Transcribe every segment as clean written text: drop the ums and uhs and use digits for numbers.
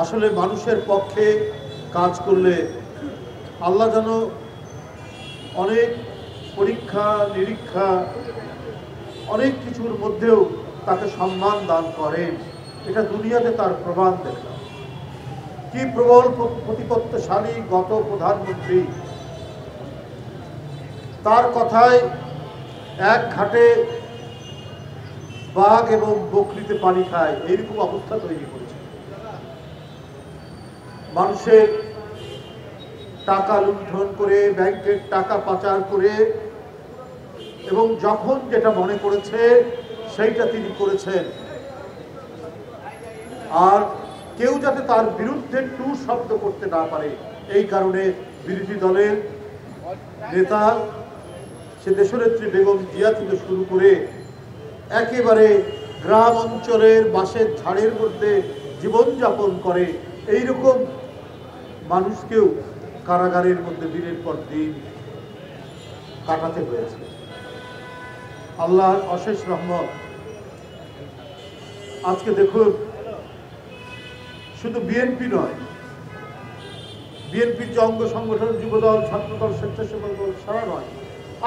আসলে মানুষের পক্ষে কাজ করলে আল্লাহ যেন অনেক পরীক্ষা নিরীক্ষা অনেক কিছুর মধ্যেও তাকে সম্মান দান করেন। এটা দুনিয়াতে তার প্রমাণ দেখলাম। কি প্রবল প্রতিপত্তিশালী গত প্রধানমন্ত্রী, তার কথায় এক ঘাটে বাঘ এবং বকরিতে পানি খায়, এইরকম অবস্থা তৈরি করেছে। মানুষের টাকা লুণ্ঠন করে, ব্যাংকের টাকা পাচার করে, এবং যখন যেটা মনে করেছে সেইটা তিনি করেছেন। আর কেউ যাতে তার বিরুদ্ধে টু শব্দ করতে না পারে, এই কারণে বিরোধী দলের নেতা সে দেশনেত্রী বেগম জিয়া থেকে শুরু করে একেবারে গ্রাম অঞ্চলের বাঁশের ঝাড়ের মধ্যে জীবনযাপন করে এইরকম মানুষকেও কারাগারের মধ্যে দিনের পর দিন কাটাতে হয়েছে। আল্লাহর অশেষ রহমত। আজকে দেখুন, শুধু বিএনপি নয়, বিএনপির যে অঙ্গ সংগঠন, যুবদল, ছাত্রদল, স্বেচ্ছাসেবক দল সারা নয়,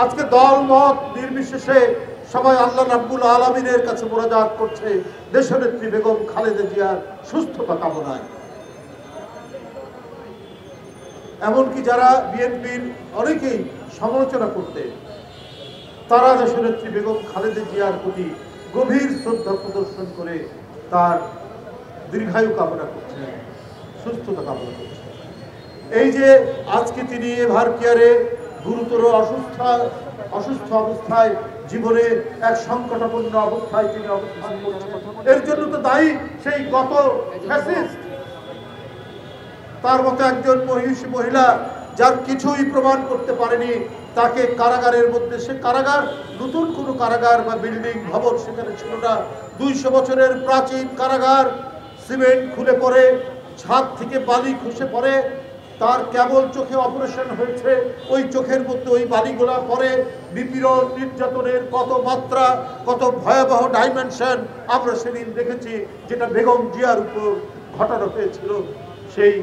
আজকে দল মত নির্বিশেষে সবাই আল্লাহ রাব্বুল আলামিনের কাছে মোনাজাত করছে দেশনেত্রী বেগম খালেদা জিয়ার সুস্থতা কামনায়। এমনকি যারা বিএনপির অনেকেই সমালোচনা করতে, তারা দেশনেত্রী বেগম খালেদা জিয়ার প্রতি গভীর শ্রদ্ধা প্রদর্শন করে তার দীর্ঘায়ু কামনা করছে, সুস্থতা কামনা করছে। এই যে আজকে তিনি এভার কেয়ারে গুরুতর অসুস্থ অবস্থায়, জীবনে এক সংকটাপন্ন অবস্থায় তিনি অবস্থান করছেন, এর জন্য তো দায়ী সেই গত ফ্যাসিস্ট। তার মতো একজন মহিলা যার কিছুই প্রমাণ করতে পারেনি, তাকে কারাগারের মধ্যে, সে কারাগার নতুন কোনো কারাগার বা বিল্ডিং ভবন সেখানে ছিল না, 200 বছরের প্রাচীন কারাগার। সিমেন্ট খুলে পড়ে, ছাদ থেকে বালি খসে পড়ে, তার কেবল চোখে অপারেশন হয়েছে, ওই চোখের মধ্যে ওই বালিগুলা পড়ে। নিপীড়ন নির্যাতনের কত মাত্রা, কত ভয়াবহ ডাইমেনশন আমরা সেদিন দেখেছি, যেটা বেগম জিয়ার উপর ঘটানো হয়েছিল সেই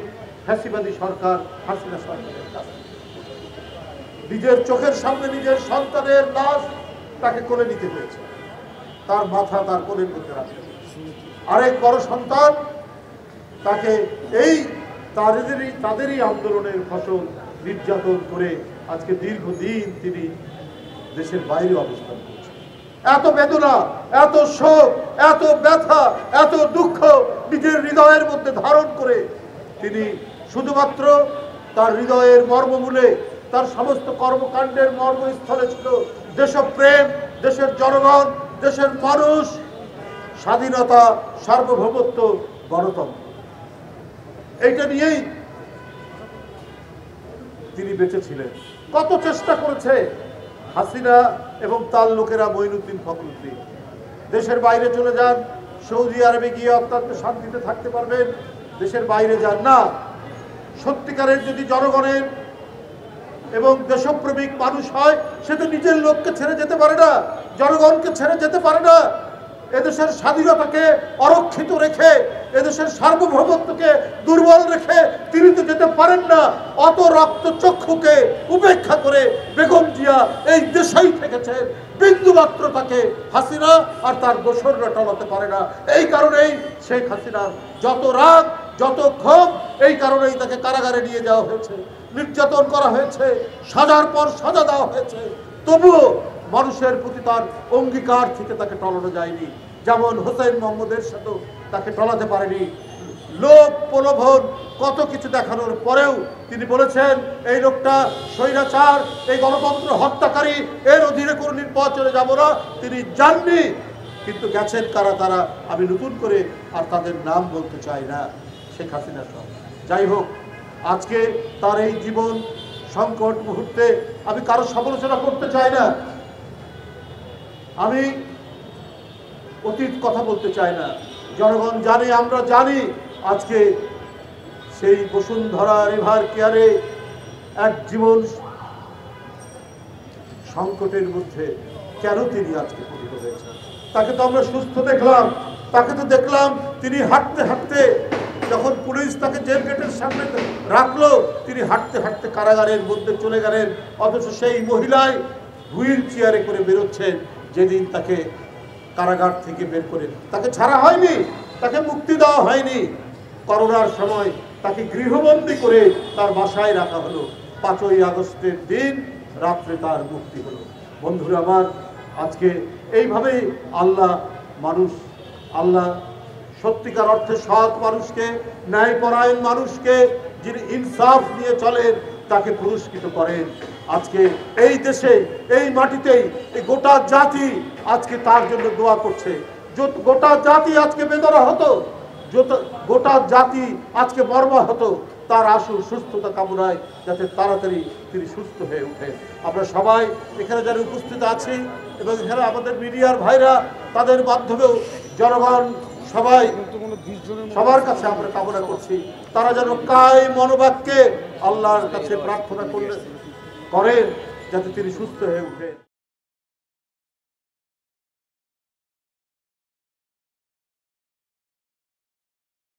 ফ্যাসিবাদী সরকার হাসিনা সরকারের কাছে। নিজের চোখের সামনে নিজের সন্তানের লাশ তাকে কোলে নিতে হয়েছে, তার মাথা তার কোলের মধ্যে রাখে। আরেক বড় সন্তান তাকে এই তাদেরই আন্দোলনের ফসল নির্যাতন করে আজকে দীর্ঘদিন তিনি দেশের বাইরে অবস্থান করছেন। এত বেদনা, এত শোক, এত ব্যথা, এত দুঃখ নিজের হৃদয়ের মধ্যে ধারণ করে তিনি শুধুমাত্র তার হৃদয়ের মর্মমূলে, তার সমস্ত কর্মকাণ্ডের মর্মস্থলে ছিল দেশপ্রেম, দেশের জনগণ, দেশের মানুষ, স্বাধীনতা, সার্বভৌমত্ব, গণতন্ত্র। এইটা নিয়েই তিনি বেঁচে ছিলেন। কত চেষ্টা করেছে হাসিনা এবং তার লোকেরা, মঈনুদ্দিন ফখরুদ্দিন। দেশের বাইরে চলে যান, সৌদি আরবে গিয়ে অত্যন্ত শান্তিতে থাকতে পারবেন, দেশের বাইরে যান না। সত্যিকারের যদি জনগণের এবং দেশপ্রেমিক মানুষ হয়, সে তো নিজের লোককে ছেড়ে যেতে পারে না, জনগণকে ছেড়ে যেতে পারে না। এদেশের স্বাধীনতাকে অরক্ষিত রেখে, এদেশের সার্বভৌমত্বকে দুর্বল রেখে তিনি তো যেতে পারেন না। অত রক্তচক্ষুকে উপেক্ষা করে বেগম জিয়া এই দেশেই থেকেছেন, বিন্দুমাত্র তাকে হাসিনা আর তার দোসররা টলাতে পারে না। এই কারণেই শেখ হাসিনার যত রাগ, যত ক্ষোভ, এই কারণেই তাকে কারাগারে নিয়ে যাওয়া হয়েছে, নির্যাতন করা হয়েছে, সাজার পর সাজা দেওয়া হয়েছে। তবুও মানুষের প্রতি তার অঙ্গীকার থেকে তাকে টলানো যায়নি। যেমন হোসেন মোহাম্মদের সাথে তাকে টলাতে পারেনি। লোক প্রলোভন কত কিছু দেখানোর পরেও তিনি বলেছেন এই লোকটা স্বৈরাচার, এই গণতন্ত্র হত্যাকারী, এর অধীনে কোনো নির্বাচনে যাব না। তিনি যাননি, কিন্তু গেছেন কারা তারা, আমি নতুন করে আর তাদের নাম বলতে চাই না, শেখ হাসিনা সহ। যাই হোক, আজকে তার এই জীবন সংকট মুহূর্তে আমি কারো সমালোচনা করতে চাই না, আমি অতীত কথা বলতে চাই না। জনগণ জানে, আমরা জানি আজকে সেই বসুন্ধরা রিভার কেয়ারে এক জীবন সংকটের মধ্যে কেন তিনি আজকে পতিত হয়েছেন। তাকে তো আমরা সুস্থ দেখলাম, তাকে তো দেখলাম তিনি হাঁটতে হাঁটতে, যখন পুলিশ তাকে জেল গেটের সামনে রাখলো, তিনি হাঁটতে হাঁটতে কারাগারের মধ্যে চলে গেলেন, অথচ সেই মহিলায় হুইল চেয়ারে করে বেরোচ্ছেন। যেদিন তাকে কারাগার থেকে বের করে তাকে ছাড়া হয়নি, তাকে মুক্তি দেওয়া হয়নি, করোনার সময় তাকে গৃহবন্দী করে তার বাসায় রাখা হলো। 5ই আগস্টের দিন রাত্রে তার মুক্তি হলো। বন্ধুরা আমার, আজকে এইভাবেই আল্লাহ সত্যিকার অর্থে সৎ মানুষকে, ন্যায়পরায়ণ মানুষকে, যিনি ইনসাফ নিয়ে চলেন, তাকে পুরস্কৃত করেন। আজকে এই দেশে, এই মাটিতেই এই গোটা জাতি আজকে তার জন্য দোয়া করছে। গোটা জাতি আজকে বেদনা হতো, গোটা জাতি আজকে মর্মাহত, তার আশু সুস্থতা কামনায় যাতে তাড়াতাড়ি তিনি সুস্থ হয়ে ওঠেন। আমরা সবাই এখানে যারা উপস্থিত আছি এবং এখানে আমাদের মিডিয়ার ভাইরা, তাদের মাধ্যমেও জনগণ সবার কাছে আমরা কামনা করছি, তারা যেন কায় মনোবাক্যে আল্লাহর কাছে প্রার্থনা করেন যাতে তিনি সুস্থ হয়ে ওঠেন।